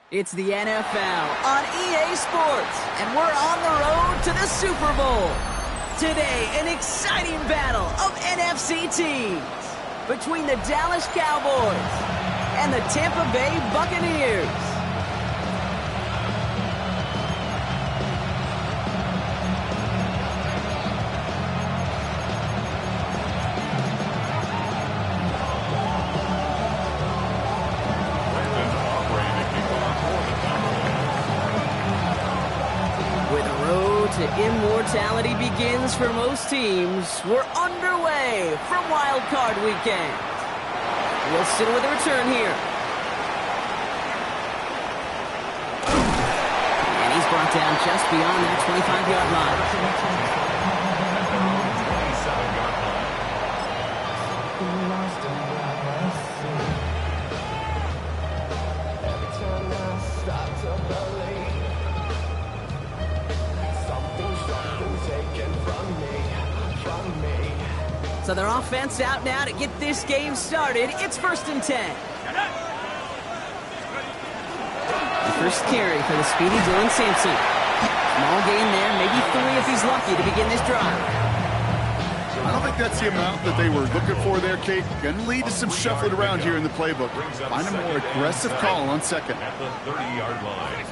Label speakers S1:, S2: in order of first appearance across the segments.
S1: It's the NFL on EA Sports, and we're on the road to the Super Bowl. Today, an exciting battle of NFC teams between the Dallas Cowboys and the Tampa Bay Buccaneers. Immortality begins for most teams. We're underway from Wild Card Weekend. Wilson with a return here. And he's brought down just beyond that 25-yard line. So their offense out now to get this game started. It's 1st and 10. The first carry for the speedy Dylan Sampson. Small gain there, maybe 3 if he's lucky to begin this drive.
S2: I don't think that's the amount that they were looking for there, Kate. Going to lead to some shuffling around here in the playbook. Find a more aggressive call on second.
S3: At the 30-yard line.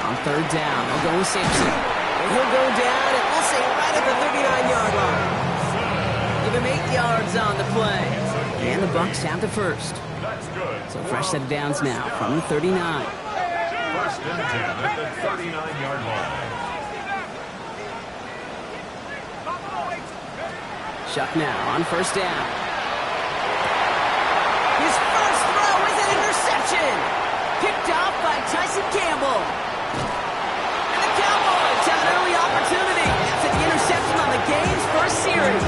S1: On 3rd down, they'll go with Sampson. And he'll go down, and we'll say right at the 39-yard line. Give him 8 yards on the play. And the Bucs down to 1st. So fresh set of downs now from the 39.
S3: 1st and 10 at the 39-yard line.
S1: Shuck now on 1st down. His first throw is an interception. Picked off by Tyson Campbell. And the Cowboys have an early opportunity after the interception on the game's first series.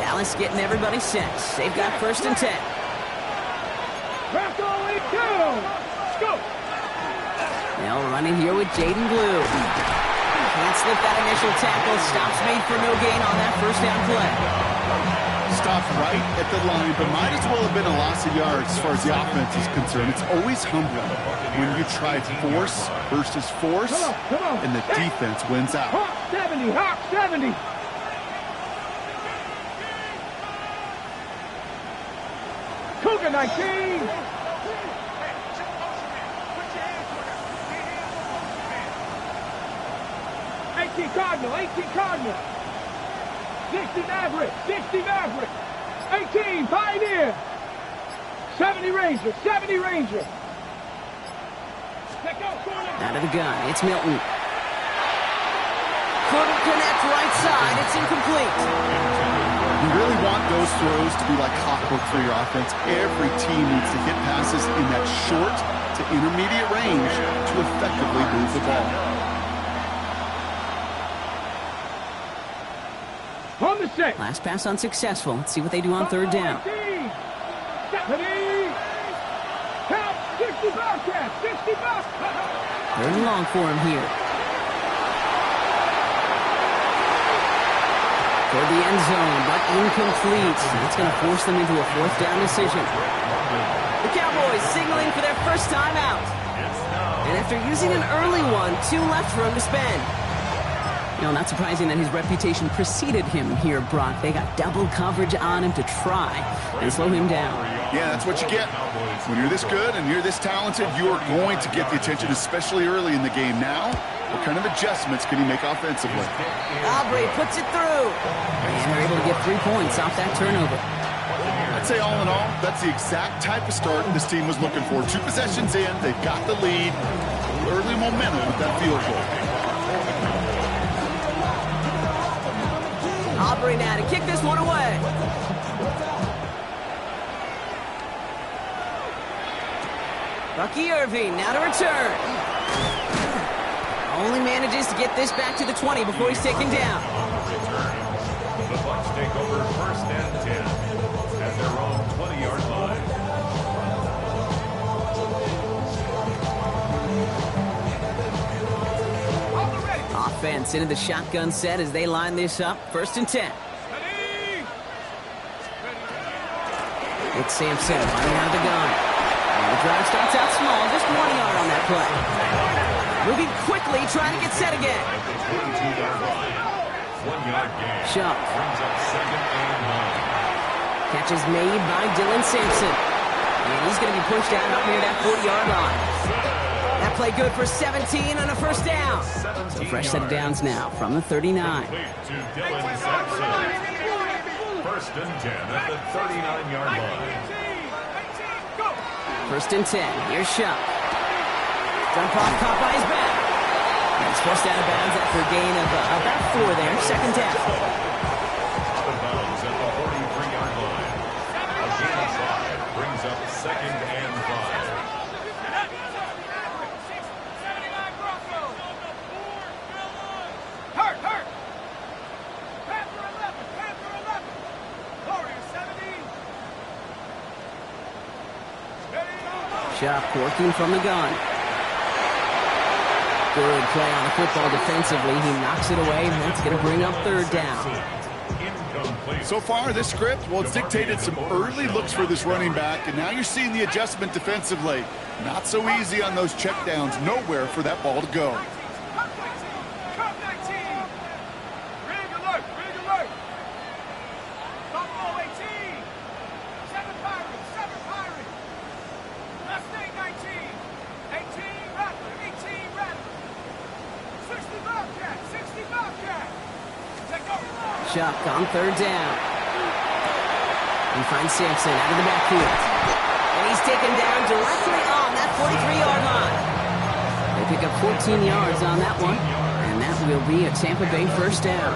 S1: Dallas getting everybody set. They've got 1st and 10. They'll run in here with Jaden Blue. Can't slip that initial tackle. Stops made for no gain on that 1st down play.
S2: Stopped right at the line, but might as well have been a loss of yards as far as the offense is concerned. It's always humbling when you try force versus force, and the defense wins out.
S4: Hawk 70, Hawk 70. Cougar 19. Cardinal, 18 Cardinal. 60 Maverick, 60 Maverick. 18 Pioneer. 70 Ranger, 70 Ranger.
S1: Out of the gun, it's Milton. Couldn't connect right side, it's incomplete.
S2: You really want those throws to be like clockwork for your offense. Every team needs to hit passes in that short to intermediate range to effectively move the ball.
S4: On the set.
S1: Last pass unsuccessful. Let's see what they do on third down.
S4: 18. 70. Count. 60 Bobcats. 60 Bobcats.
S1: Third and long for him here. Toward the end zone, but incomplete. That's going to force them into a fourth down decision. The Cowboys signaling for their first time out. And after using an early one, 2 left for him to spend. You know, not surprising that his reputation preceded him here, Brock. They got double coverage on him to try and slow him down.
S2: Yeah, that's what you get. When you're this good and you're this talented, you are going to get the attention, especially early in the game. Now, what kind of adjustments can he make offensively?
S1: Aubrey puts it through. And they're able to get 3 points off that turnover.
S2: I'd say all in all, that's the exact type of start this team was looking for. 2 possessions in, they've got the lead. Early momentum with that field goal.
S1: Aubrey now to kick this one away. Bucky Irving now to return. Only manages to get this back to the 20 before he's taken down.
S3: The Bucs take over first and 10 at their own 20-yard line.
S1: Offense into the shotgun set as they line this up. First and 10. It's Sampson running out of the gun. And the drive starts out small, just 1 yard on that play. Moving quickly, trying to get set again.
S3: 42-yard line. 1-yard gain.
S1: Shuck.
S3: Brings up second and 9.
S1: Catch is made by Dylan Sampson. And he's going to be pushed out up near that 40-yard line. That play good for 17 on a first down. So fresh set of downs now from the 39.
S3: Complete to Dylan Sampson. First and 10 at the 39-yard line.
S1: First and 10. Here's Shuck. Jump off, caught by his back. He's forced out of bounds after a gain of about 4 there. Second down.
S3: Out of bounds at the 43-yard line. A gain of 5 brings up second and 5.
S1: Shuck working from the gun. Good play on the football defensively. He knocks it away, and that's going to bring up third down.
S2: So far, this script, well, it's dictated some early looks for this running back, and now you're seeing the adjustment defensively. Not so easy on those checkdowns. Nowhere for that ball to go.
S1: Shuck on third down. He finds Sampson out of the backfield. And he's taken down directly on that 43-yard line. They pick up 14 yards on that one. And that will be a Tampa Bay first down.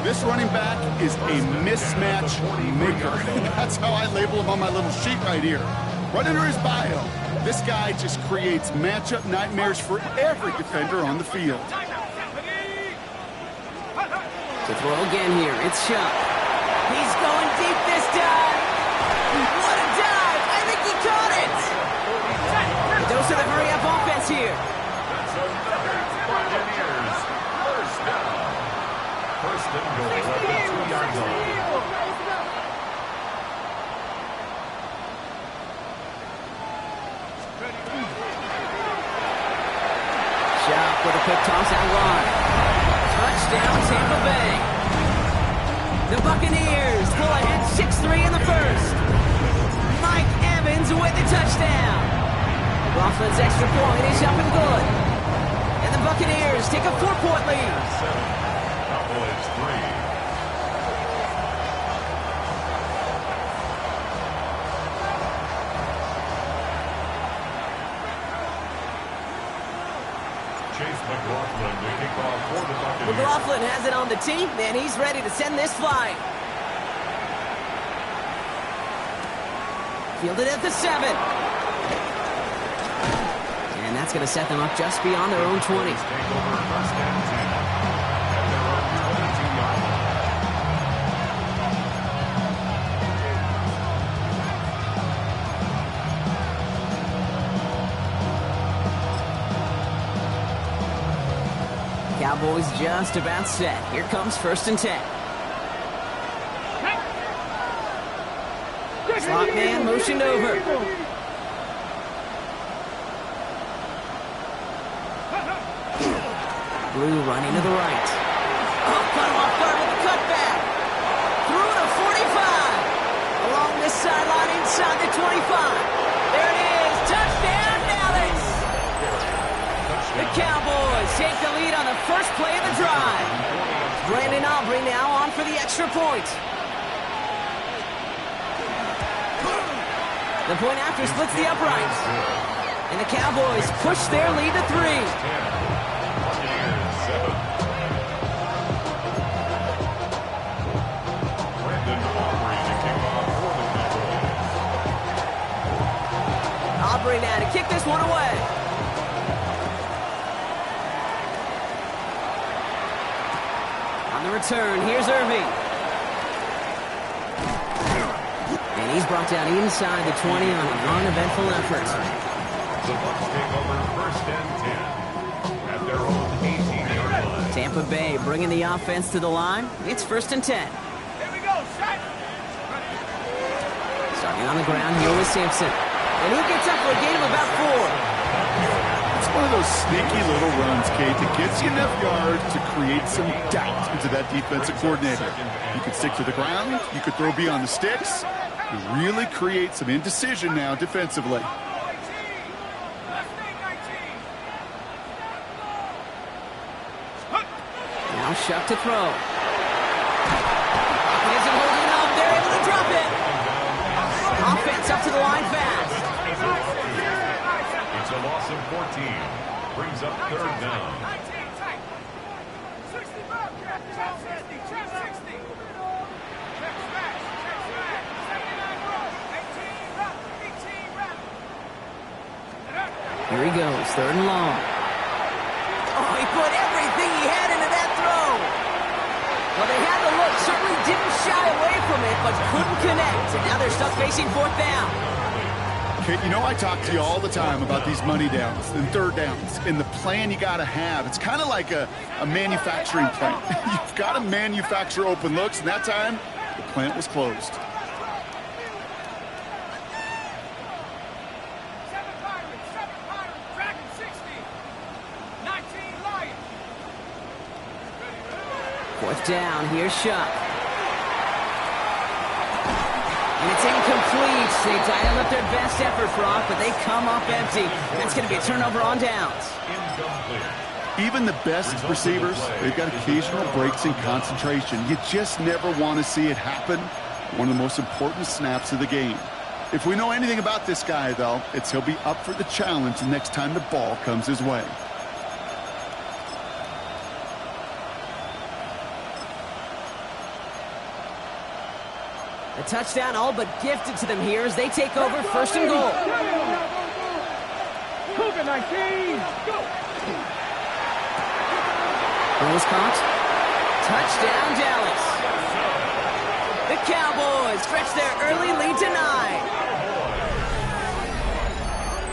S2: This running back is a mismatch maker. That's how I label him on my little sheet right here. Right under his bio, this guy just creates matchup nightmares for every defender on the field.
S1: To throw again here, it's Shuck. He's going deep this time. What a dive! I think he caught it! A dose of the hurry-up offense here.
S3: That's another Buccaneers first down. First and goal at the 2-yard line.
S1: Shuck with a quick toss out wide. Touchdown, Tampa Bay. The Buccaneers pull ahead 6-3 in the first. Mike Evans with the touchdown. Rothman's extra point is up and good. And the Buccaneers take a 4-point lead.
S3: 7, Cowboys 3. Chase McLaughlin to kick off for the Buccaneers.
S1: McLaughlin has it on the tee, and he's ready to send this flying. Fielded at the 7. And that's going to set them up just beyond their own 20.
S3: Take over first and 10 at their own 22-yard line.
S1: Cowboys just about set. Here comes first and 10. Slot man motioned over. Blue running to the right. Oh, cut him off guard with the cutback. Through to 45. Along this sideline inside the 25. There it is. Touchdown, Dallas. The Cowboys take the lead on the first play of the drive. Brandon Aubrey now on for the extra point. The point after splits the uprights. And the Cowboys push their lead to 3. Aubrey now to kick this one away. On the return, here's Irving. And he's brought down inside the 20 on an uneventful effort.
S3: The Bucs take over first and 10 at their own 18-yard line.
S1: Tampa Bay bringing the offense to the line. It's first and 10.
S4: Here we go, set.
S1: Starting on the ground, here with Sampson. And he gets up for a gain of about 4.
S2: It's one of those sneaky little runs, Kate, that gets you enough yards to create some doubt into that defensive coordinator. You could stick to the ground. You could throw beyond the sticks. You really create some indecision now defensively.
S1: Now Shuck to throw. He isn't holding up. They're able to drop it. Offense up to the line fast.
S3: It's a loss of 14. Brings up third down.
S1: Here he goes, third and long. Oh, he put everything he had into that throw. Well, they had the look, certainly didn't shy away from it, but couldn't connect. And now they're stuck facing fourth down.
S2: Kate, you know I talk to you all the time about these money downs and third downs and the plan you got to have. It's kind of like a manufacturing plant. You've got to manufacture open looks, and that time, the plant was closed.
S1: Fourth down, here's Shuck. And it's incomplete. They dialed up their best effort, Brock, but they come up empty. That's going to be a turnover on downs.
S2: Even the best receivers, they've got occasional breaks in concentration. You just never want to see it happen. One of the most important snaps of the game. If we know anything about this guy, though, it's he'll be up for the challenge the next time the ball comes his way.
S1: A touchdown all but gifted to them here as they take over first and goal.
S4: Cougar 19, go!
S1: Ball is caught. Touchdown, Dallas. The Cowboys stretch their early lead to 9.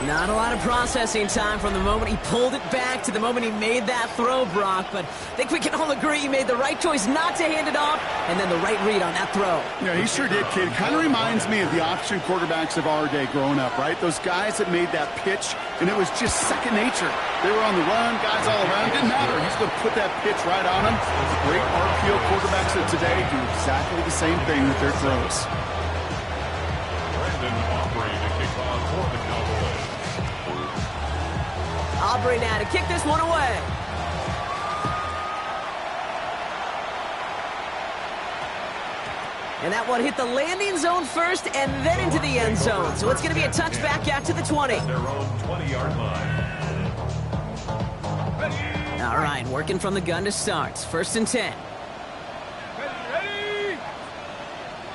S1: Not a lot of processing time from the moment he pulled it back to the moment he made that throw, Brock. But I think we can all agree he made the right choice not to hand it off, and then the right read on that throw.
S2: Yeah, he sure did, kid. Kind of reminds me of the option quarterbacks of our day growing up, right? Those guys that made that pitch, and it was just second nature. They were on the run, guys all around. Didn't matter. He's going to put that pitch right on them. The great RPO quarterbacks of today do exactly the same thing with their throws.
S3: Brandon Aubrey to kick off for the Cowboys.
S1: Aubrey now to kick this one away. And that one hit the landing zone first and then into the end zone. So it's going to be a touchback out to the 20.
S3: Their own 20-yard line.
S1: All right, working from the gun to start. First and 10.
S4: Ready?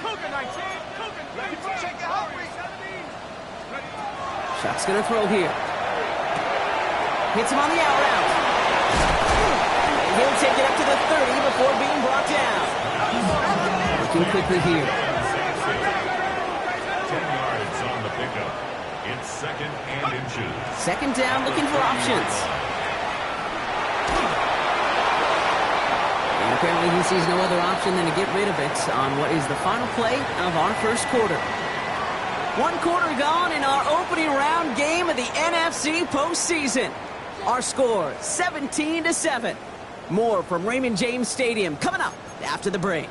S4: Cougar 19, Cougar 19. Check it out,
S1: Shock's going to throw here. Hits him on the out route. And he'll take it up to the 30 before being brought down. Working quickly here.
S3: 10 yards on the pickup. It's second and inches.
S1: Second down, looking for options. And apparently he sees no other option than to get rid of it on what is the final play of our first quarter. 1 quarter gone in our opening round game of the NFC postseason. Our score, 17-7. More from Raymond James Stadium coming up after the break.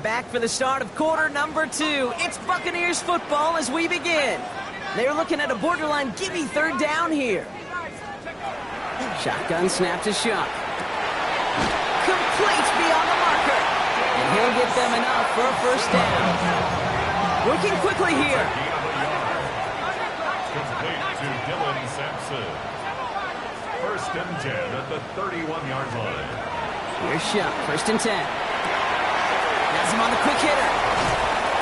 S1: Back for the start of quarter number 2. It's Buccaneers football as we begin. They're looking at a borderline gimme third down here. Shotgun snap to Shock. Complete beyond the marker. And he'll get them enough for a first down. Working quickly here.
S3: Complete to Dylan Sampson. First and 10 at the 31-yard line.
S1: Here's Shock, first and 10. Has him on the quick hitter.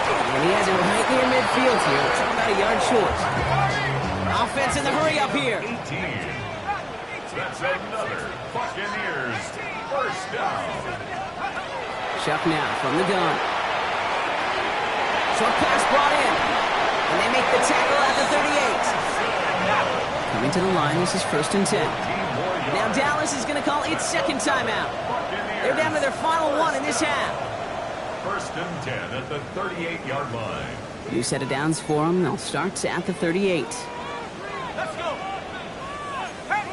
S1: And he has it right near midfield here. It's about a yard short. Offense in the hurry up here.
S3: 18. That's another Buccaneers first down.
S1: Shock now from the gun. Short pass brought in. And they make the tackle at the 38. Coming to the line, this is first and 10. Now Dallas is going to call its second timeout. They're down to their final one in this half.
S3: First and 10 at the 38-yard line.
S1: New set of downs for them. They'll start at the 38.
S4: Let's go. Hey,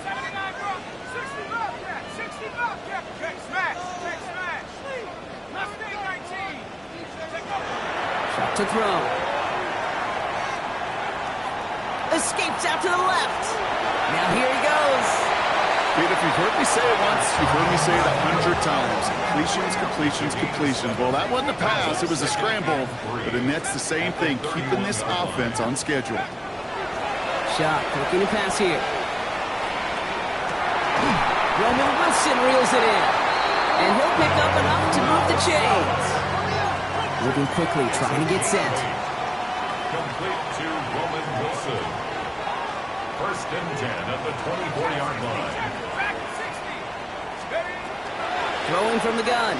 S4: 79, bro. 60 Bobcat. 60 Bobcat. Check smash. Check smash. Mustang 19.
S1: Shot to throw. Escapes out to the left. Now here he goes.
S2: Dude, if you've heard me say it once, you've heard me say it 100 times. Completions, completions, completions. Well, that wasn't a pass. It was a scramble. But the net's the same thing, keeping this offense on schedule.
S1: Shot, looking to pass here. Roman Wilson reels it in. And he'll pick up enough to move the chains. Moving quickly, trying to get set.
S3: Complete to Roman Wilson. First and 10 at the 24-yard line.
S1: Throwing from the gun.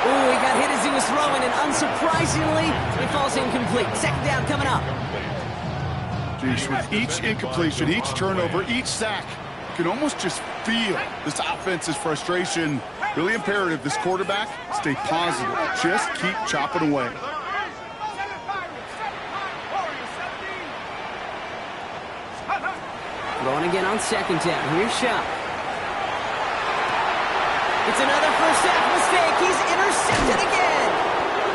S1: Ooh, he got hit as he was throwing, and unsurprisingly, it falls incomplete. Second down coming up.
S2: Geez, with each incompletion, each turnover, each sack, you can almost just feel this offense's frustration. Really imperative, this quarterback, stay positive. Just keep chopping away.
S1: Throwing again on second down. Here's Shock. It's another first half mistake. He's intercepted again.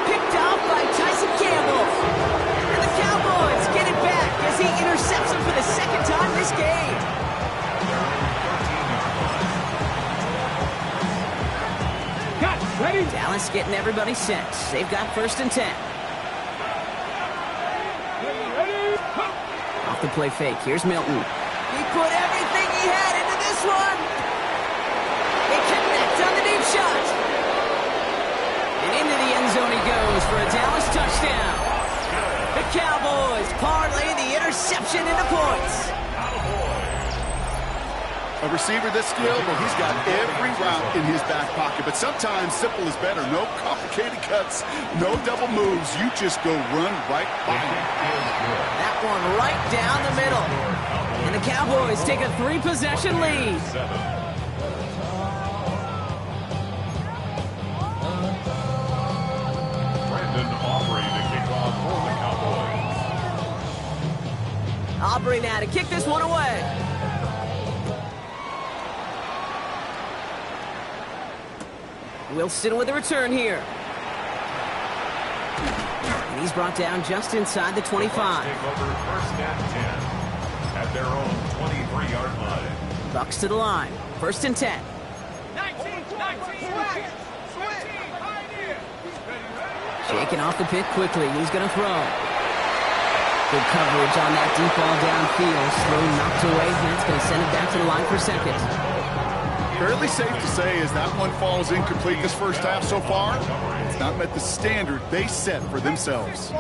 S1: Picked off by Tyson Campbell. And the Cowboys get it back as he intercepts him for the second time this game.
S4: Cut. Ready?
S1: Dallas getting everybody set. They've got first and 10.
S4: Ready?
S1: Off the play fake. Here's Milton. He put everything he had into this one. They connect on the deep shot. And into the end zone he goes for a Dallas touchdown. The Cowboys parlay the interception into points.
S2: A receiver this skilled, well, he's got every route in his back pocket. But sometimes simple is better. No complicated cuts, no double moves. You just go run right by him.
S1: That one right down the middle. And the Cowboys take a 3-possession lead.
S3: Brandon Aubrey to kick off for the Cowboys.
S1: Aubrey now to kick this one away. Wilson with a return here. And he's brought down just inside the 25.
S3: Take over first and 10 at their own 23-yard line.
S1: Bucks to the line. First and 10.
S4: 19, 19, switch, switch, pioneer.
S1: Shaking off the pick quickly. He's going to throw. Good coverage on that deep ball downfield. Throw knocked away. That's going to send it back to the line for second.
S2: Fairly safe to say as that one falls incomplete this first half so far, it's not met the standard they set for themselves.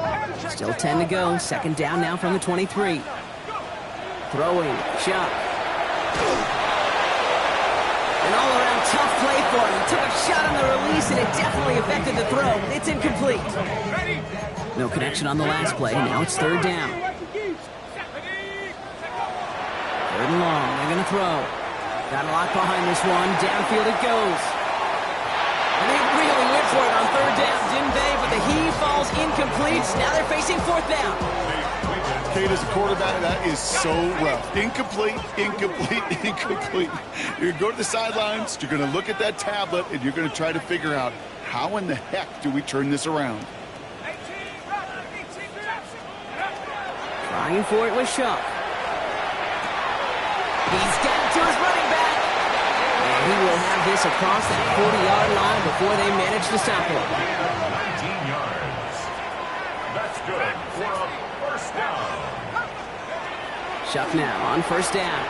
S1: Still 10 to go. Second down now from the 23. Throwing. Chuck. An all-around tough play for him. He took a shot on the release, and it definitely affected the throw. It's incomplete. No connection on the last play. Now it's third down. Third and long. They're going to throw. Got a lot behind this one. Downfield it goes. And they really went for it on third down, didn't they? But the heave falls incomplete. Now they're facing fourth down.
S2: Kate, as a quarterback, that is so rough. Incomplete, incomplete, incomplete. You're going to go to the sidelines, you're going to look at that tablet, and you're going to try to figure out how in the heck do we turn this around?
S1: Trying for it with Shuck. He's got it to his running back. And he will have this across that 40-yard line before they manage to stop him.
S3: 19 yards. That's good for a first down.
S1: Shuck now on first down.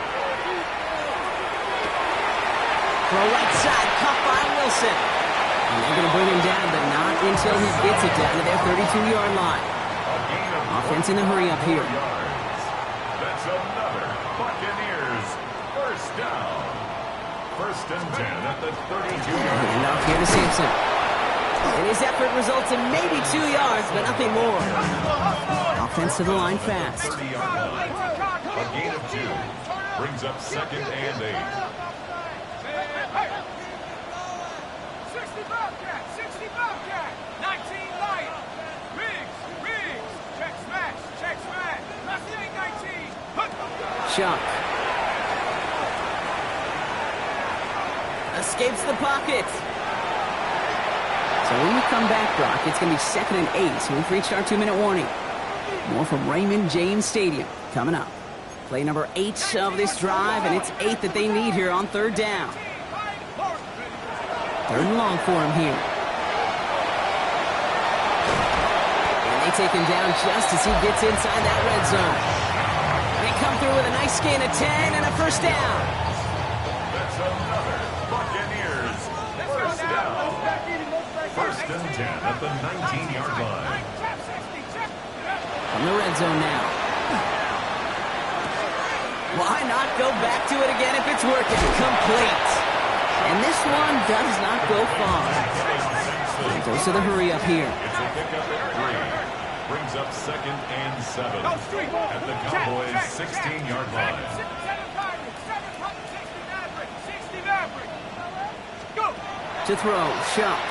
S1: Throw right side, caught by Wilson. And they're going to bring him down, but not until he gets it down to their 32-yard line. Offense in the hurry up here.
S3: That's another Buccaneers first down. First and 10 at the 32-yard line.
S1: And off here to Sampson. And his effort results in maybe 2 yards, but nothing more. Offense to the line fast.
S3: 30-yard line. A gain of 2 brings up second and 8.
S4: 60 Bobcat, 60 Bobcat, 19 Lion. Riggs, check smash, Mustang 19.
S1: Shuck. Escapes the pocket. So when we come back, Brock, it's going to be second and 8. So we've reached our 2-minute warning. More from Raymond James Stadium coming up. Play number 8 of this drive, and it's 8 that they need here on third down. Third and long for him here. And they take him down just as he gets inside that red zone. They come through with a nice gain of 10 and a first down.
S3: That's another Buccaneers first down. First and 10 at the 19-yard line.
S1: From the red zone now. Why not go back to it again if it's working? Complete. And this one does not go far. It goes to the hurry up here.
S3: It's a pickup at 3. Brings up second and 7 at the Cowboys' 16-yard line.
S1: To throw, Shuck.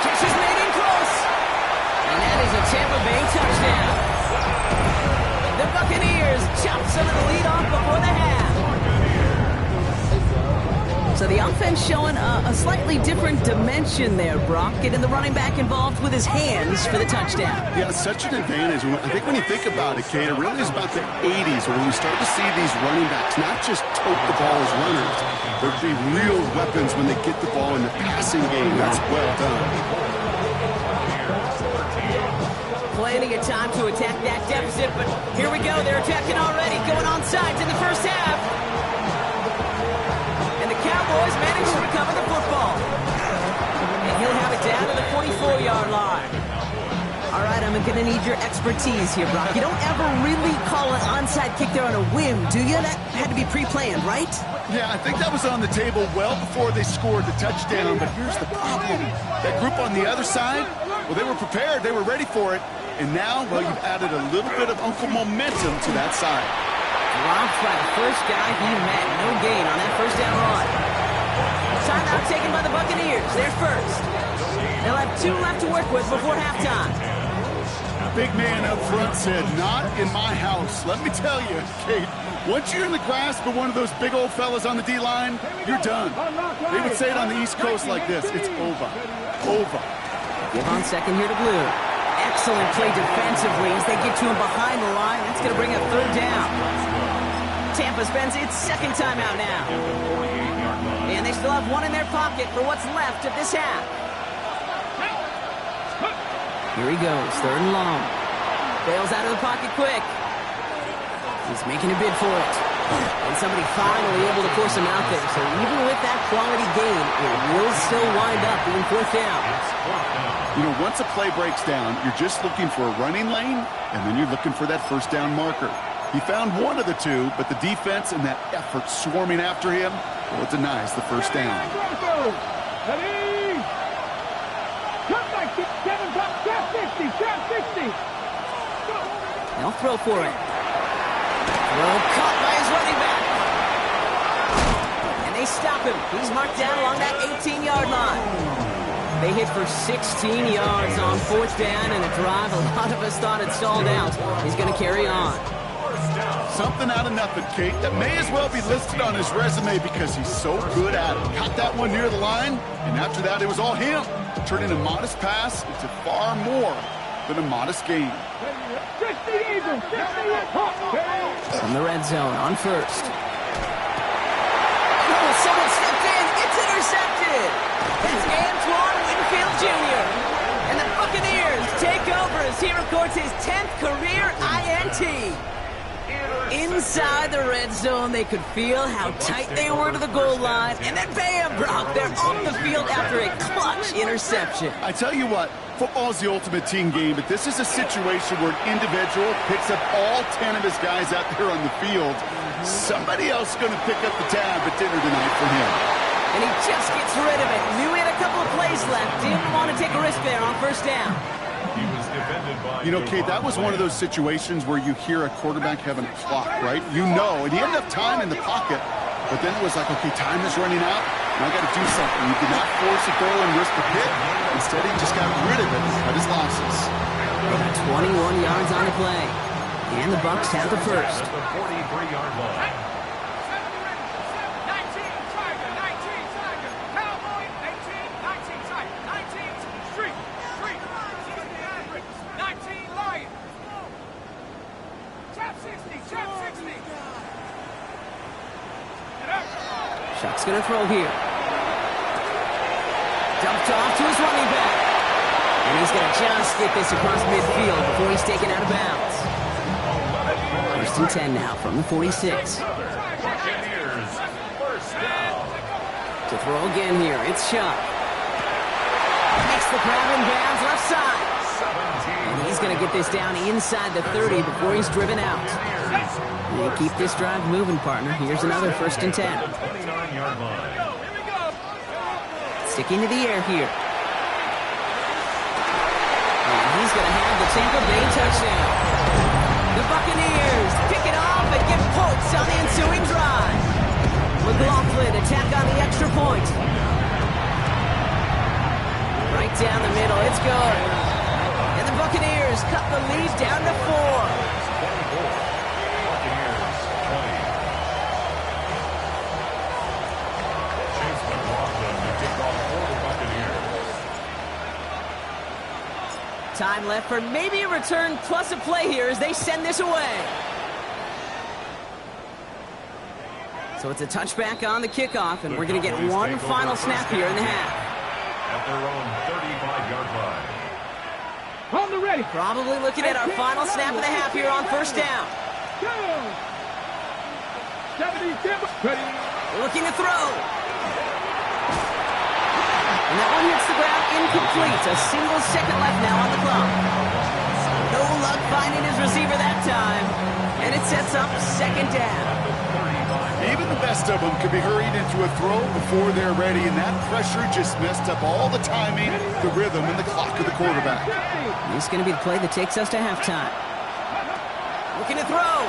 S1: Catch is made in close. And that is a Tampa Bay touchdown. The Buccaneers chop some of the lead off before the half. So the offense showing a slightly different dimension there, Brock. Getting the running back involved with his hands for the touchdown.
S2: Yeah, such an advantage. I think when you think about it, Kate, it really is about the 80s when we start to see these running backs not just tote the ball as runners, but be real weapons when they get the ball in the passing game. That's well done.
S1: Plenty of time to attack that deficit, but here we go. They're attacking already, going on sides in the first half. And the Cowboys manage to recover the football. And he'll have it down to the 44-yard line. All right, I'm going to need your expertise here, Brock. You don't ever really call an onside kick there on a whim, do you? That had to be pre-planned, right?
S2: Yeah, I think that was on the table well before they scored the touchdown, but here's the problem. That group on the other side, well, they were prepared. They were ready for it. And now, well, you've added a little bit of Uncle momentum to that side.
S1: Dropped by the first guy he met. No gain on that first down run. Timeout taken by the Buccaneers. They're first. They'll have 2 left to work with before halftime.
S2: Big man up front said, not in my house. Let me tell you, Kate, once you're in the grasp of one of those big old fellas on the D-line, you're done. They would say it on the East Coast like this. It's over. Over.
S1: Give on second here to Blue. Excellent play defensively as they get to him behind the line. That's going to bring up third down. Tampa spends its second timeout now. And they still have one in their pocket for what's left of this half. Here he goes, 3rd and long. Bails out of the pocket quick. He's making a bid for it. And somebody finally able to force him out there. So even with that quality gain, it will still wind up being 4th down.
S2: You know, once a play breaks down, you're just looking for a running lane, and then you're looking for that 1st down marker. He found one of the two, but the defense and that effort swarming after him, well, it denies the 1st down.
S1: They'll throw for it. Throw caught by his running back. And they stop him. He's marked down along that 18-yard line. They hit for 16 yards on 4th down, and a drive a lot of us thought had stalled out. He's going to carry on.
S2: Something out of nothing, Kate, that may as well be listed on his resume because he's so good at it. Caught that one near the line, and after that, it was all him. Turning a modest pass into far more than a modest gain.
S1: From the red zone on 1st. Oh, someone stepped in. It's intercepted. That's Antoine Winfield Jr. And the Buccaneers take over as he records his 10th career INT. Inside the red zone, they could feel how tight they were to the goal line. And then bam, Brock, they're off the field after a clutch interception.
S2: I tell you what, football is the ultimate team game, but this is a situation where an individual picks up all 10 of his guys out there on the field. Somebody else is going to pick up the tab at dinner tonight for him.
S1: And he just gets rid of it. Knew he had a couple of plays left. Didn't want to take a risk there on 1st down.
S3: He was defended by
S2: You know, Kate, that was one of those situations where you hear a quarterback having a clock, right? You know, and he had enough time in the pocket, but then it was like, okay, time is running out, and I got to do something. He did not force a throw and risk a pick. Instead, he just got rid of it at his losses.
S1: 21 yards on the play. And the Bucs have the 1st.
S3: at the 43-yard line.
S4: 19 Tiger, 19 Tiger, Cowboy, 18, 19 Tiger, 19 Street, 19 Lion, Chap 60, Chap 60.
S1: Chuck's going to throw here. Dumped off to his running back. And he's going to just get this across midfield before he's taken out of bounds. 1st and 10 now from the 46.
S3: Buccaneers, 1st down.
S1: To throw again here, it's Chuck. Makes the grab in bounds left side.
S3: 17.
S1: And he's going to get this down inside the 30 before he's driven out. They keep this drive moving, partner. Here's another 1st and 10.
S3: 29-yard line.
S1: Sticking to the air here. And he's going to have the Tampa Bay touchdown. The Buccaneers pick it off and get points on the ensuing drive. McLaughlin attack on the extra point. Right down the middle, it's good. And the Buccaneers cut the lead down to 4.
S3: 24. Buccaneers, 20. Chase McLaughlin to kick off for the Buccaneers.
S1: Time left for maybe a return plus a play here as they send this away. So it's a touchback on the kickoff, and we're going to get one final snap here in the half.
S3: At their own 35-yard line.
S4: On the ready.
S1: Probably looking at our final snap of the half here on 1st down.
S4: 70, ready.
S1: Looking to throw. And that one hits the ground incomplete. A single second left now on the clock. No luck finding his receiver that time. And it sets up 2nd down.
S2: Even the best of them could be hurried into a throw before they're ready, and that pressure just messed up all the timing, the rhythm, and the clock of the quarterback.
S1: This is going to be the play that takes us to halftime. Looking to throw.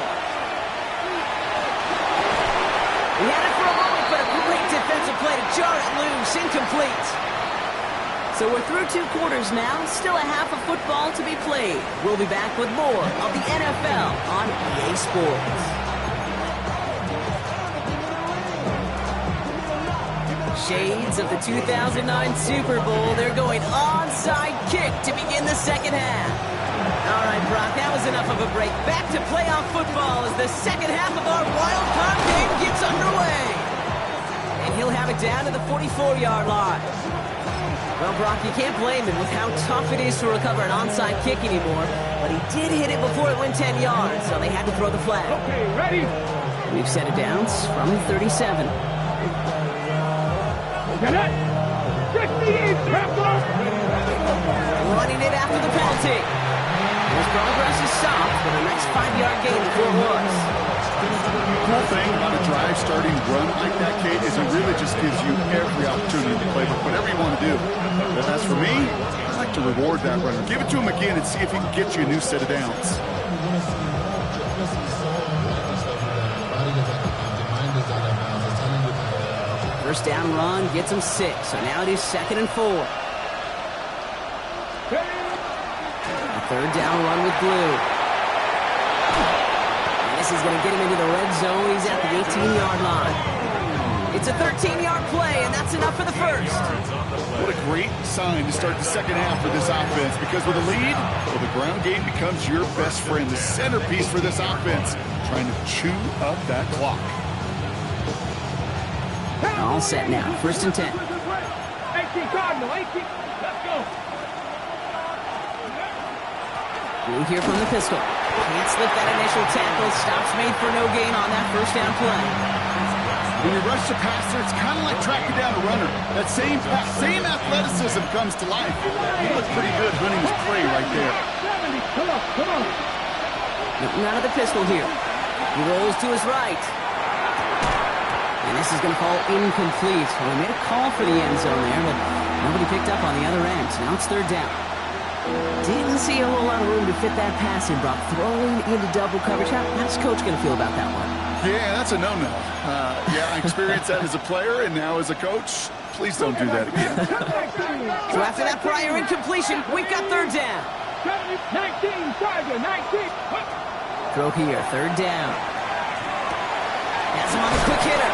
S1: He had it for a moment, but a great defensive play to jar it loose. Incomplete. So we're through 2 quarters now. Still a half of football to be played. We'll be back with more of the NFL on EA Sports. Shades of the 2009 Super Bowl. They're going onside kick to begin the 2nd half. All right, Brock, that was enough of a break. Back to playoff football as the 2nd half of our wild card game gets underway. And he'll have it down to the 44-yard line. Well, Brock, you can't blame him with how tough it is to recover an onside kick anymore. But he did hit it before it went 10 yards, so they had to throw the flag.
S4: Okay, ready?
S1: We've set it down from 37.
S4: Get it? 68,
S1: Running it after the penalty. His progress is stopped, but a nice 5-yard gain before it was.
S2: The cool thing about a drive starting run like that, Kate, is it really just gives you every opportunity to play with whatever you want to do. But as for me, I like to reward that runner. Give it to him again and see if he can get you a new set of downs.
S1: First down run gets him 6, so now it is 2nd and 4. A third down run with Blue. And this is going to get him into the red zone. He's at the 18-yard line. It's a 13-yard play, and that's enough for the first.
S2: What a great sign to start the second half for this offense, because with a lead, well, the ground game becomes your best friend, the centerpiece for this offense, trying to chew up that clock.
S1: All set now. 1st and 10.
S4: 18 Cardinal, 18. Let's go.
S1: Blue here from the pistol. Can't slip that initial tackle. Stops made for no gain on that first down play.
S2: When you rush the passer, it's kind of like tracking down a runner. That same athleticism comes to life. He looked pretty good hunting his prey right there.
S4: 70. Come on.
S1: Nothing out of the pistol here. He rolls to his right. And this is going to fall incomplete. Well, he made a call for the end zone there, but nobody picked up on the other end. Now it's 3rd down. Didn't see a whole lot of room to fit that pass in, Brock. Throwing into double coverage. How's Coach going to feel about that one?
S2: Yeah, that's a no-no. I experienced that as a player and now as a coach. Please don't do that again.
S1: So after that prior incompletion, we've got 3rd down.
S4: 19, Tiger, 19.
S1: Throw here, 3rd down. Has him on the quick hitter.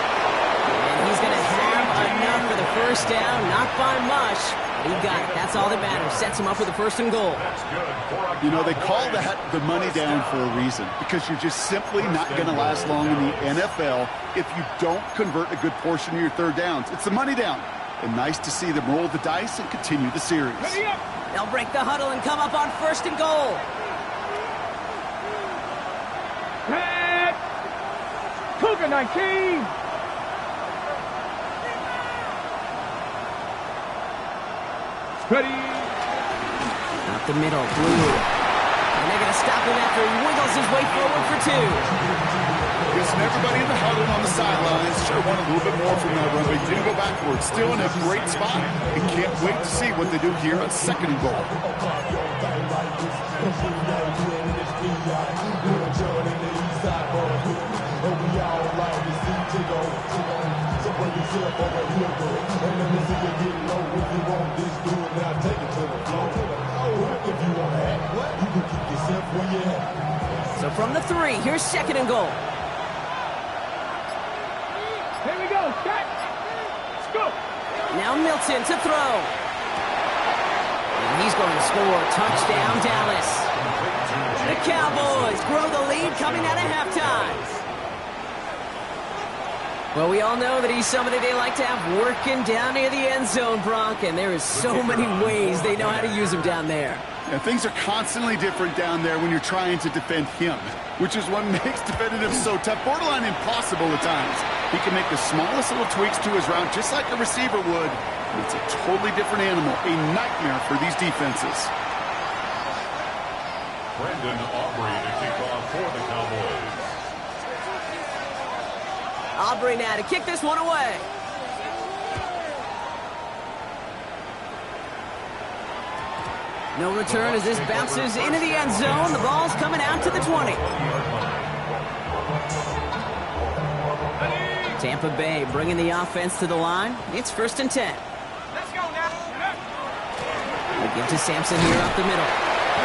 S1: And he's going to have enough for the first down. Not by much, but he got it. That's all that matters. Sets him up with a 1st and goal.
S2: You know, they call that the money down for a reason, because you're just simply not going to last long in the NFL if you don't convert a good portion of your 3rd downs. It's the money down. And nice to see them roll the dice and continue the series.
S1: They'll break the huddle and come up on 1st and goal.
S4: Cougar 19. Ready.
S1: Out the middle, Blue. And they're going to stop him after he wiggles his way forward for 2.
S2: Guessing everybody in the huddle on the sidelines sure want a little bit more from that run, but he didn't go backwards. Still in a great spot. And can't wait to see what they do here on 2nd and goal.
S1: So from the 3, here's 2nd and goal.
S4: Here we go. Set. Let's go.
S1: Now Milton to throw. And he's going to score. Touchdown, Dallas. The Cowboys grow the lead coming out of halftime. Well, we all know that he's somebody they like to have working down near the end zone, Brock, and there is so many ways they know how to use him down there.
S2: Yeah, things are constantly different down there when you're trying to defend him, which is what makes defending him so tough, borderline impossible at times. He can make the smallest little tweaks to his route just like a receiver would. And it's a totally different animal, a nightmare for these defenses.
S3: Brendan Aubrey to kick off for the Cowboys.
S1: Aubrey now to kick this one away. No return as this bounces into the end zone. The ball's coming out to the 20. Tampa Bay bringing the offense to the line. It's 1st and 10.
S4: Let's go now.
S1: We give to Sampson here up the middle.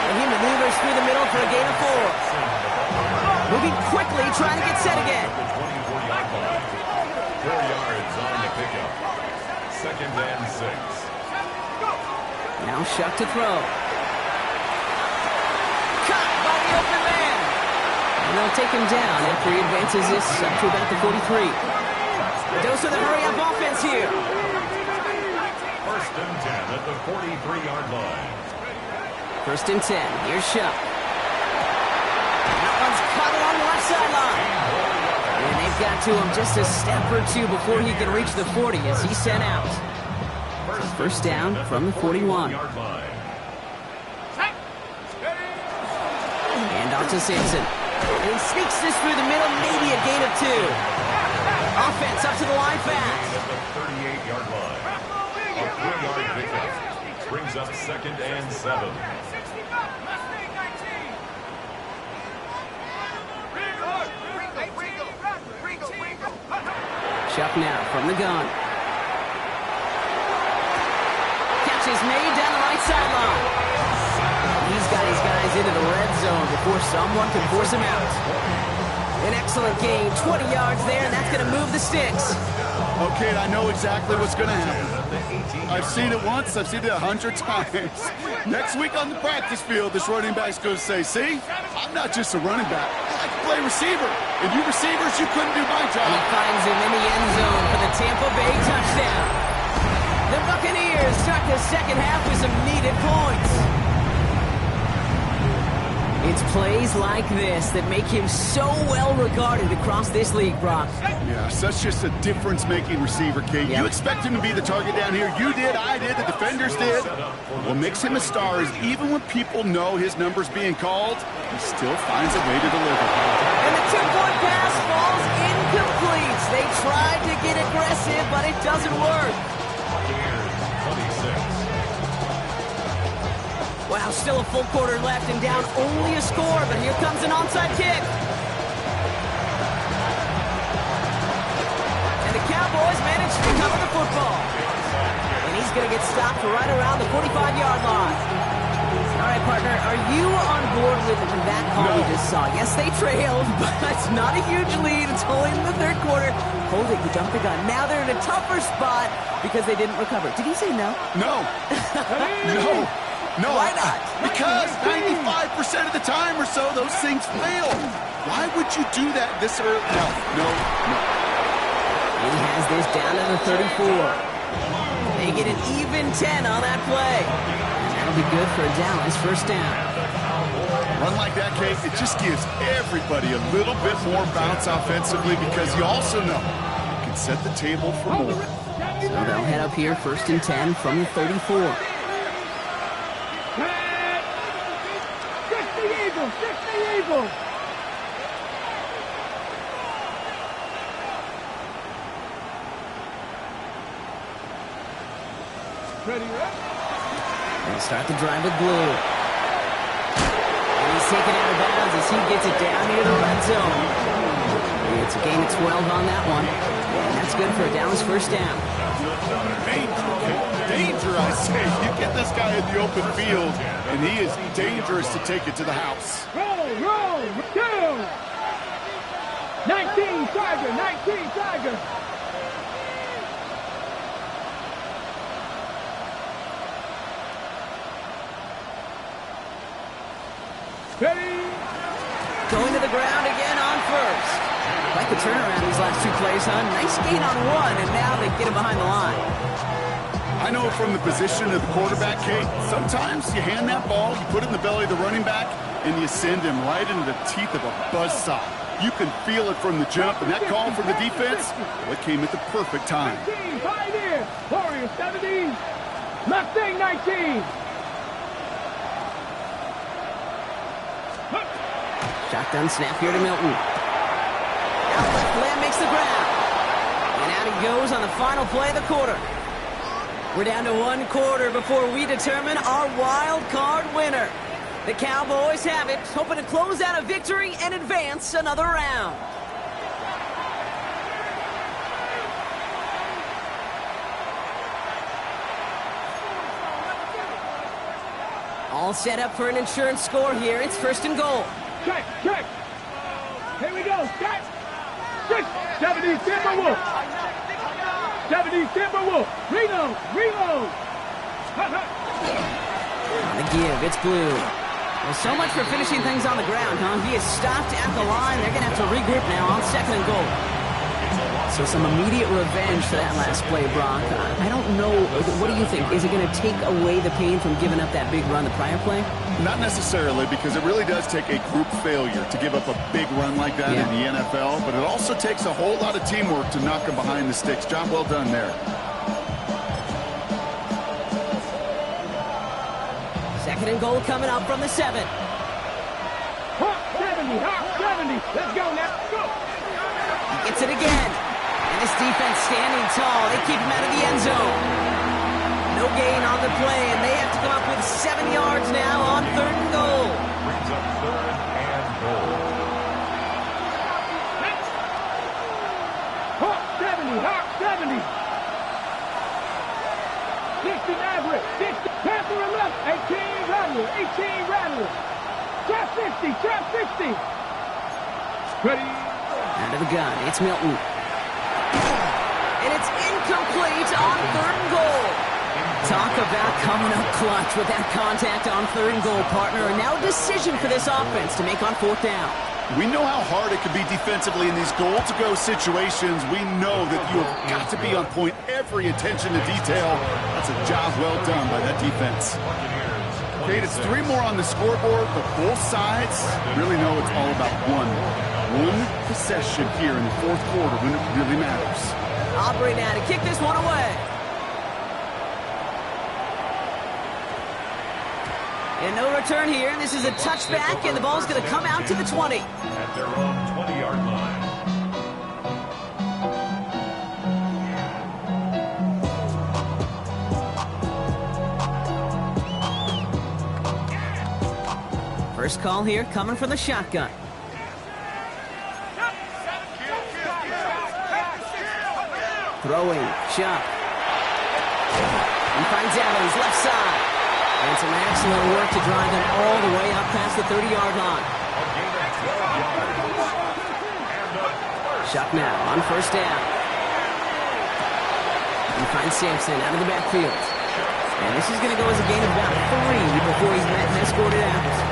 S1: And he maneuvers through the middle for a gain of 4. Moving quickly, trying to get set again.
S3: 4 yards on the pickup. 2nd and 6.
S1: Now Shuck to throw. Caught by the open man. And they'll take him down after he advances this up to about the 43. Dose of the hurry-up offense here.
S3: First and 10 at the 43-yard line.
S1: First and 10. Here's Shuck. That one's caught along the left sideline. And they've got to him just a step or two before he can reach the 40 as he's sent out. So first down from the 41. And off to Sampson. And he sneaks this through the middle, maybe a gain of 2. Offense up to the line fast.
S3: At the 38-yard line. A 3-yard pickup brings up second and 7.
S1: Shuck now from the gun. Catch is made down the right sideline. He's got his guys into the red zone before someone can force him out. An excellent gain, 20 yards there, and that's going to move the sticks.
S2: Okay, I know exactly what's going to happen. I've seen it once, I've seen it 100 times. Next week on the practice field, this running back's going to say, see, I'm not just a running back, I can play receiver. And you receivers, you couldn't do my job.
S1: He finds him in the end zone for the Tampa Bay touchdown. The Buccaneers start the second half with some needed points. It's plays like this that make him so well regarded across this league, Brock.
S2: Yeah, such just a difference-making receiver, Kate.
S1: Yep.
S2: You expect him to be the target down here. You did, I did, the defenders did. What makes him a star is even when people know his number's being called, he still finds a way to deliver.
S1: And the 2-point pass falls incomplete. They tried to get aggressive, but it doesn't work. Wow, still a full quarter left and down only a score, but here comes an onside kick. And the Cowboys manage to recover the football. And he's going to get stopped right around the 45-yard line. All right, partner, are you on board with that call we just saw? Yes, they trailed, but it's not a huge lead. It's only in the third quarter. Hold it, you jumped the gun. Now they're in a tougher spot because they didn't recover. Did he say no?
S2: No. No. No,
S1: why not?
S2: Because 95% of the time or so, those things fail. Why would you do that this early? No.
S1: He has this down to the 34. They get an even 10 on that play. And that'll be good for a Dallas first down.
S2: Run like that, Kate, it just gives everybody a little bit more bounce offensively because you also know you can set the table for more.
S1: So they'll head up here first and 10 from the 34.
S4: Eagles! Ready,
S1: They start the drive with Blue. And he's taken out of bounds as he gets it down near the red zone. It's a gain of 12 on that one. And that's good for a Dallas first down.
S2: Danger, I say. You get this guy in the open field, and he is dangerous to take it to the house.
S4: Roll, two! 19 Tiger! Ready?
S1: Going to the ground again on first. Like the turnaround these last two plays, huh? Nice gain on one, and now they get him behind the line.
S2: I know from the position of the quarterback, Kate, sometimes you hand that ball, you put it in the belly of the running back, and you send him right into the teeth of a buzzsaw. You can feel it from the jump, and that call from the defense, well, it came at the perfect time.
S4: 19, Pioneer! Warriors 17, Mustang 19!
S1: Shotgun snap here to Milton. Out left, Lamb makes the ground. And out he goes on the final play of the quarter. We're down to one quarter before we determine our wild card winner. The Cowboys have it, hoping to close out a victory and advance another round. All set up for an insurance score here. It's first and goal.
S4: Check! Here we go, set! 70 Timberwolf! Reload!
S1: On the give, it's Blue. Well, so much for finishing things on the ground, huh? He is stopped at the line. They're going to have to regroup now on second and goal. So some immediate revenge for that last play, Brock. I don't know. What do you think? Is it going to take away the pain from giving up that big run the prior play?
S2: Not necessarily, because it really does take a group failure to give up a big run like that in the NFL, but it also takes a whole lot of teamwork to knock him behind the sticks. Job well done there.
S1: Second and goal coming up from the 7.
S4: Hawk 70, Hawk 70. Let's go now. Go.
S1: He gets it again. And this defense standing tall. They keep him out of the end zone. No gain on the play, and they have to come up with 7 yards now on 3rd and goal.
S3: Brings up 3rd and goal.
S4: Hawk 70, Hawk 70. 60 Maverick, 60. Panther 11, 18 Rattler, 18 Rattler. Trap 60, trap 60. Ready.
S1: Out of the gun, it's Milton. And it's incomplete on 3rd and goal. Talk about coming up clutch with that contact on 3rd and goal, partner. And now a decision for this offense to make on 4th down.
S2: We know how hard it can be defensively in these goal-to-go situations. We know that you have got to be on point, every attention to detail. That's a job well done by that defense. Okay, it's 3 more on the scoreboard, but both sides really know it's all about one possession here in the 4th quarter when it really matters.
S1: Aubrey now to kick this one away. And no return here. This is a touchback, and the ball's going to come out to the 20.
S3: At their own 20-yard line.
S1: First call here coming from the shotgun. Throwing, Chuck. He finds Evans, left side. And some excellent work to drive them all the way up past the 30-yard line. Chuck now on 1st down. He finds Sampson out of the backfield. And this is going to go as a gain of about 3 before he's met and escorted out.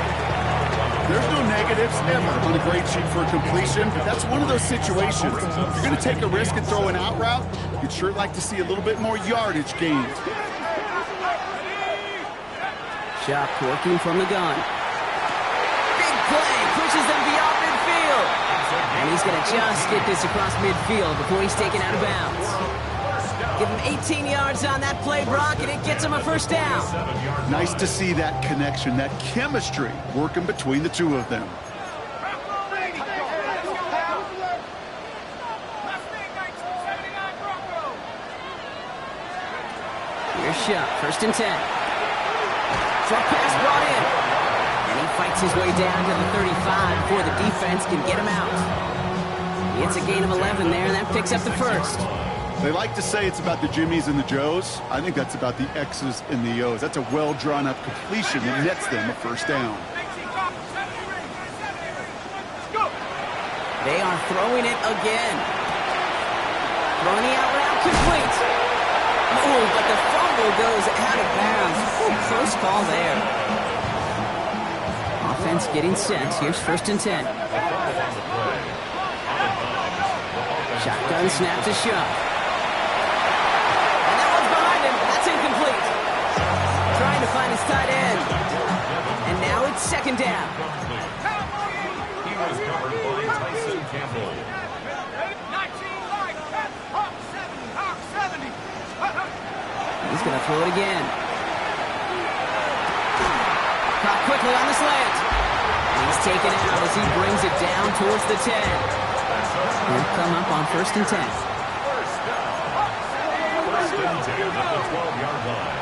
S2: There's no negatives ever on a grade sheet for a completion, but that's one of those situations. If you're going to take a risk and throw an out route, you'd sure like to see a little bit more yardage gained.
S1: Chuck working from the gun. Big play, pushes them beyond midfield. And he's going to just get this across midfield before he's taken out of bounds. Give him 18 yards on that play, Brock, and it gets him a 1st down.
S2: Nice to see that connection, that chemistry working between the two of them.
S1: Here's Chuck, 1st and 10. Short pass brought in. And he fights his way down to the 35 before the defense can get him out. It's a gain of 11 there, and that picks up the 1st.
S2: They like to say it's about the Jimmies and the Joes. I think that's about the X's and the O's. That's a well-drawn-up completion that nets them a 1st down.
S1: They are throwing it again. Throwing the out route complete. Oh, but the fumble goes out of bounds. Ooh, close call there. Offense getting set. Here's 1st and 10. Shotgun snap to Chuck. Trying to find his tight end. And now it's 2nd down.
S3: He was covered by Tyson Campbell.
S4: 19 line, Hawk 70, Hawk 70.
S1: He's going to throw it again. Caught quickly on the slant. And he's taken out as he brings it down towards the 10. He'll come up on 1st and 10.
S3: 1st and 10 at the 12-yard line.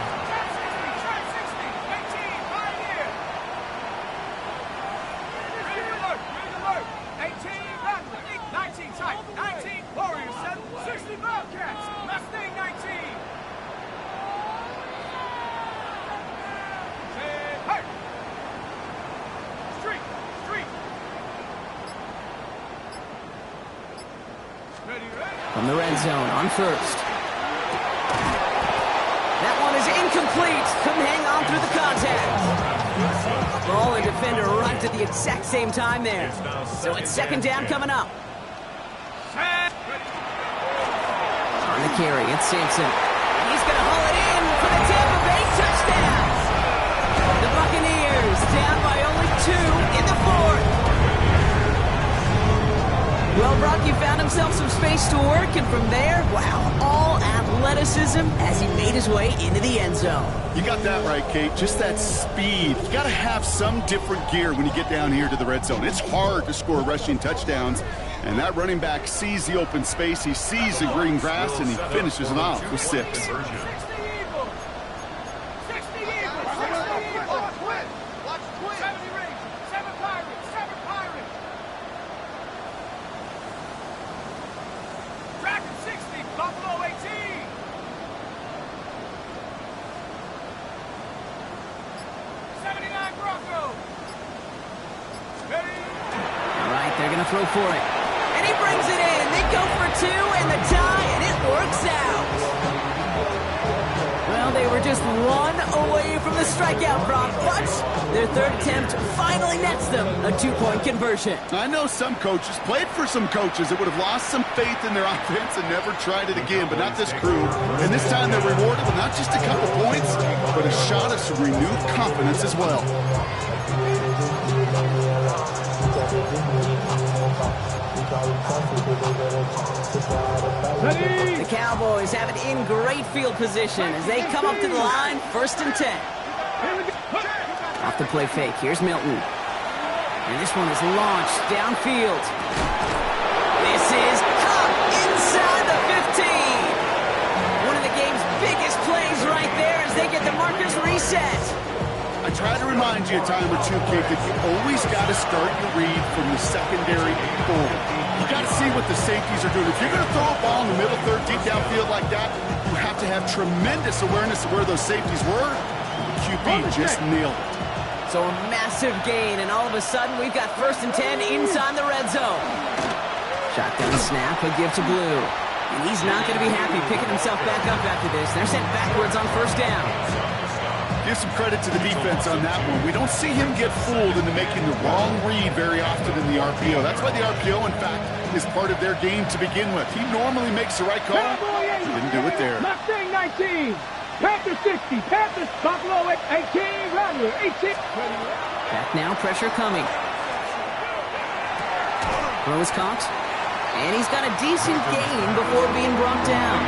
S1: From the red zone on 1st. That one is incomplete. Couldn't hang on through the contact. Ball and defender arrived at the exact same time there. So it's 2nd down coming up. On the carry, it's Sampson. He's going to haul it in for the Tampa Bay touchdown. The Buccaneers down by only 2 in the 4th. Well, Brocky found himself some space to work, and from there, wow, all athleticism as he made his way into the end zone.
S2: You got that right, Kate. Just that speed. You got to have some different gear when you get down here to the red zone. It's hard to score rushing touchdowns, and that running back sees the open space, he sees the green grass, and he finishes it off with 6.
S1: Throw for it. And he brings it in. They go for 2 and the tie, and it works out. Well, they were just 1 away from the strikeout, Brock, but their 3rd attempt finally nets them a 2-point conversion.
S2: I know some coaches, played for some coaches that would have lost some faith in their offense and never tried it again, but not this crew. And this time they're rewarded with not just a couple points, but a shot of some renewed confidence as well.
S1: The Cowboys have it in great field position as they come up to the line, 1st and 10. Off the play fake, here's Milton. And this one is launched downfield. This is caught inside the 15. One of the game's biggest plays right there as they get the markers reset.
S2: I try to remind you a time or two, Kate, that you always got to start your read from the secondary forward. You got to see what the safeties are doing. If you're going to throw a ball in the middle third, deep downfield like that, you have to have tremendous awareness of where those safeties were. The QB just nailed it.
S1: So a massive gain, and all of a sudden we've got 1st and 10 inside the red zone. Shotgun snap, a give to Blue. And he's not going to be happy picking himself back up after this. They're sent backwards on 1st down.
S2: Give some credit to the defense on that one. We don't see him get fooled into making the wrong read very often in the RPO. That's why the RPO, in fact, is part of their game to begin with. He normally makes the right call. He didn't do it there.
S4: Mustang 19, Panthers 60, Panthers, Buffalo 18, Rattler 18.
S1: Back now, pressure coming. Throws caught. And he's got a decent gain before being brought down.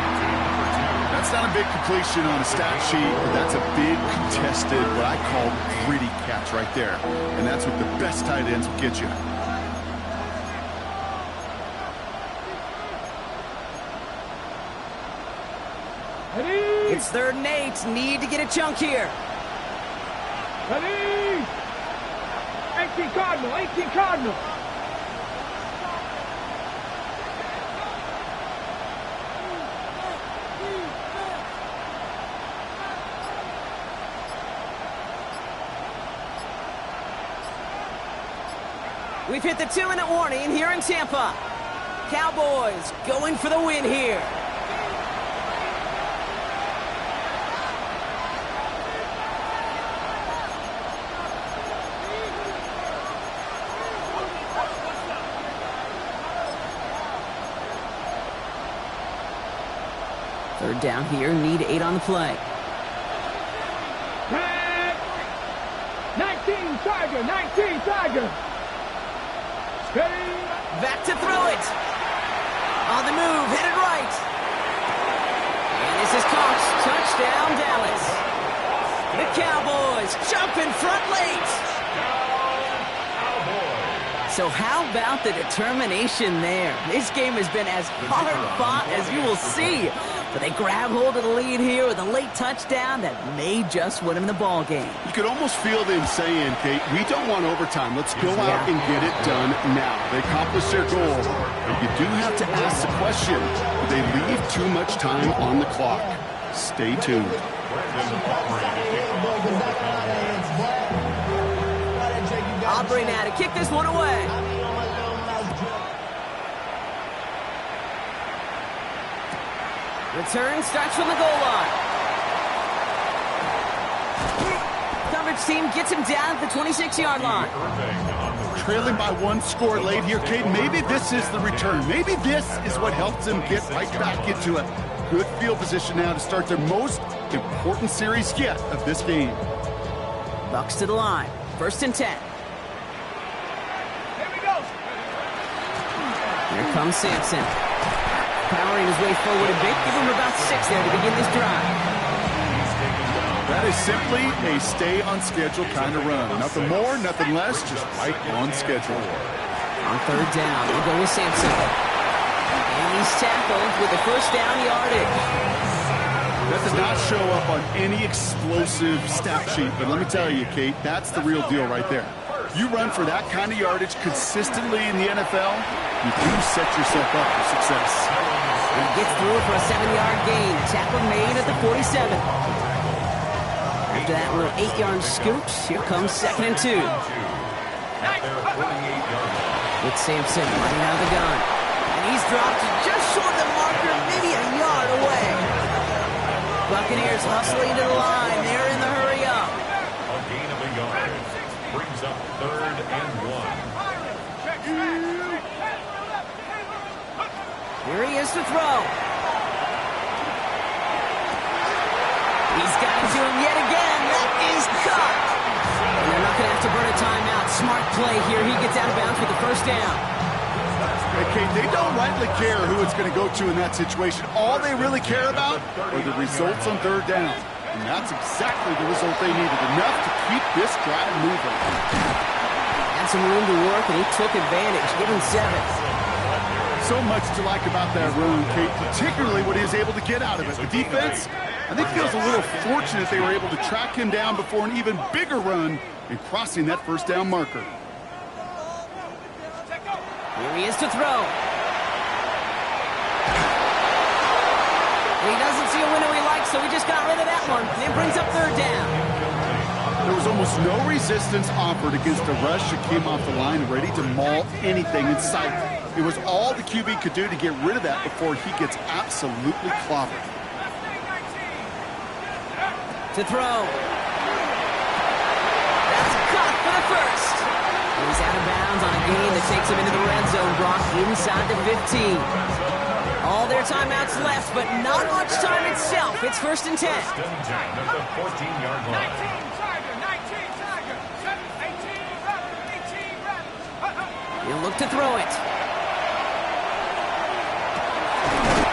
S2: That's not a big completion on a stat sheet, but that's a big contested, what I call gritty catch right there. And that's what the best tight ends will get you.
S4: Ready?
S1: It's 3rd and 8. Need to get a chunk here.
S4: Ready? 18 Cardinal, 18 Cardinal.
S1: We've hit the 2-minute warning here in Tampa. Cowboys going for the win here. Third down here, need 8 on the play.
S4: 19 Tiger.
S1: Back to throw it. On the move, headed right. And this is caught. Touchdown, Dallas. The Cowboys jump in front late. So how about the determination there? This game has been as hard fought as you will see. But they grab hold of the lead here with a late touchdown that may just win them the ball game.
S2: You could almost feel them saying, Kate, we don't want overtime. Let's go out and get it done now. They accomplished their goal. But you do have to ask the question, do they leave too much time on the clock? Stay tuned.
S1: Aubrey now to kick this one away. Return starts from the goal line. Coverage team gets him down at the 26-yard line.
S2: Trailing by 1 score late here, Kate. Maybe this is the return. Maybe this is what helps them get right back into it. good field position now to start their most important series yet of this game.
S1: Bucks to the line. 1st and 10. Here comes Sampson. Powering his way forward a bit. Give him about 6 there to begin this drive.
S2: That is simply a stay-on-schedule kind of run. Nothing more, nothing less, just right on schedule.
S1: On 3rd down, we'll go with Sampson. And he's tackled with the 1st down yardage.
S2: That does not show up on any explosive stat sheet, but let me tell you, Kate, that's the real deal right there. You run for that kind of yardage consistently in the NFL, you do set yourself up for success.
S1: He gets through for a 7-yard gain. Tackle made at the 47. After that little 8-yard scoot, here comes 2nd and 2. With Sampson running out of the gun. And he's dropped just short of the marker, maybe a yard away. Buccaneers hustling to the line. They're in the hurry up.
S3: A gain of a yard. Brings up 3rd and 1.
S1: Here he is to throw. He's got it to him yet again. That is caught. And they're not going to have to burn a timeout. Smart play here. He gets out of bounds with the 1st down.
S2: Okay, they don't rightly care who it's going to go to in that situation. All they really care about are the results on 3rd down. And that's exactly the result they needed. Enough to keep this drive moving.
S1: Had some room to work, and he took advantage. Give him 7.
S2: So much to like about that run, Kate, particularly what he was able to get out of it. The defense, I think, feels a little fortunate they were able to track him down before an even bigger run in crossing that 1st down marker.
S1: Here he is to throw. He doesn't see a window he likes, so he just got rid of that one. And it brings up 3rd down.
S2: There was almost no resistance offered against a rush that came off the line ready to maul anything in sight. It was all the QB could do to get rid of that before he gets absolutely clobbered.
S1: To throw. That's caught for the 1st. He's out of bounds on a gain that takes him into the red zone, Brock, inside the 15. All their timeouts left, but not much time itself. It's 1st and 10.
S3: 1st and 10 at the 14-yard line.
S1: 18 He'll look to throw it.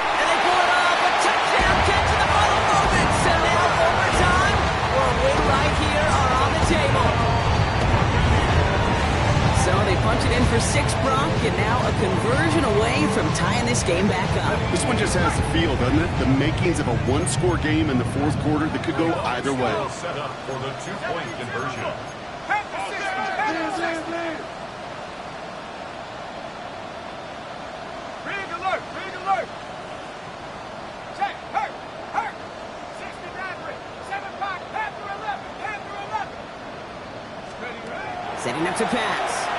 S1: And they pull it off. A touchdown catch in the final moments. So now overtime or a win right here are on the table. So they punch it in for 6, Brock, and now a conversion away from tying this game back up.
S2: This one just has the feel, doesn't it? The makings of a one-score game in the 4th quarter that could go either way.
S3: Well set up for the 2-point conversion.
S1: Setting up to pass.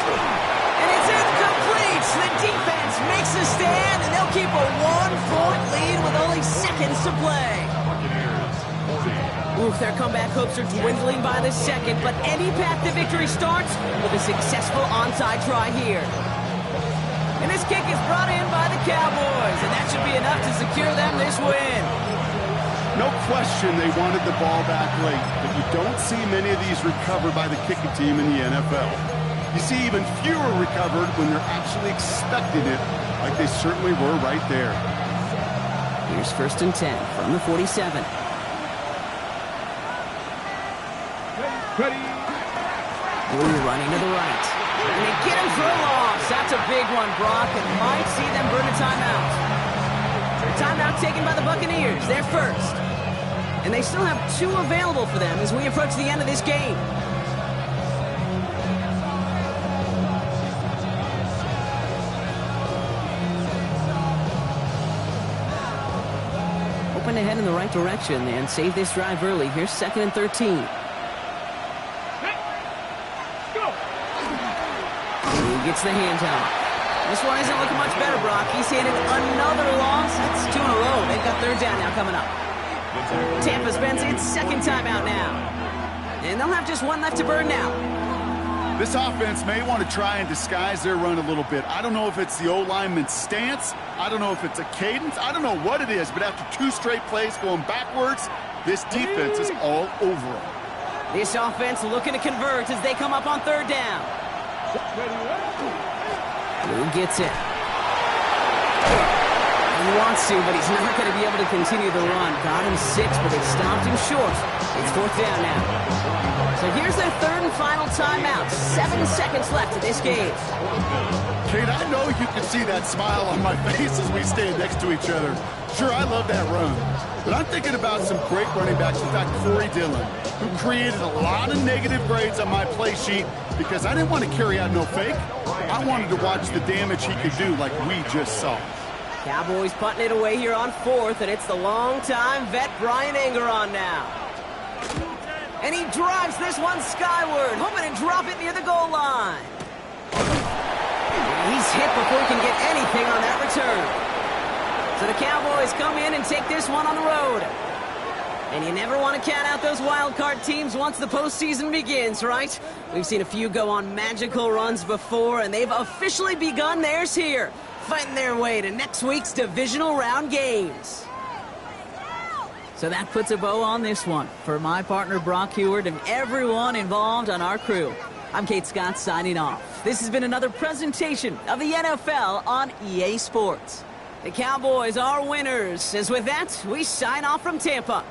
S1: And it's incomplete. The defense makes a stand, and they'll keep a 1-point lead with only seconds to play. Oof, their comeback hopes are dwindling by the second, but any path to victory starts with a successful onside try here. And this kick is brought in by the Cowboys, and that should be enough to secure them this win.
S2: No question they wanted the ball back late, but you don't see many of these recovered by the kicking team in the NFL. You see even fewer recovered when they're actually expecting it, like they certainly were right there.
S1: Here's 1st and 10 from the 47. Blue running to the right. And they get him for a loss. That's a big one, Brock, and might see them burn a timeout. Timeout taken by the Buccaneers. They're 1st. And they still have 2 available for them as we approach the end of this game. Hoping to head in the right direction and save this drive early. Here's 2nd and 13. He gets the handoff. This one isn't looking much better, Brock. He's handed another loss. That's 2 in a row. They've got 3rd down now coming up. Tampa spends its 2nd timeout now. And they'll have just 1 left to burn now.
S2: This offense may want to try and disguise their run a little bit. I don't know if it's the O-lineman's stance. I don't know if it's a cadence. I don't know what it is, but after 2 straight plays going backwards, this defense is all over them.
S1: This offense looking to convert as they come up on 3rd down. Who gets it? He wants to, but he's not going to be able to continue the run. Got him 6, but they stopped him short. It's 4th down now. So here's their 3rd and final timeout. 7 seconds left of this game.
S2: Kate, I know you can see that smile on my face as we stand next to each other. Sure, I love that run. But I'm thinking about some great running backs. In fact, Corey Dillon, who created a lot of negative grades on my play sheet because I didn't want to carry out no fake. I wanted to watch the damage he could do like we just saw.
S1: Cowboys putting it away here on 4th, and it's the long-time vet Bryan Anger on now. And he drives this one skyward, hoping to drop it near the goal line. He's hit before he can get anything on that return. So the Cowboys come in and take this one on the road. And you never want to count out those wild card teams once the postseason begins, right? We've seen a few go on magical runs before, and they've officially begun theirs here, fighting their way to next week's divisional round games. So that puts a bow on this one. For my partner Brock Huard and everyone involved on our crew, I'm Kate Scott signing off. This has been another presentation of the NFL on EA Sports. The Cowboys are winners, as with that, we sign off from Tampa.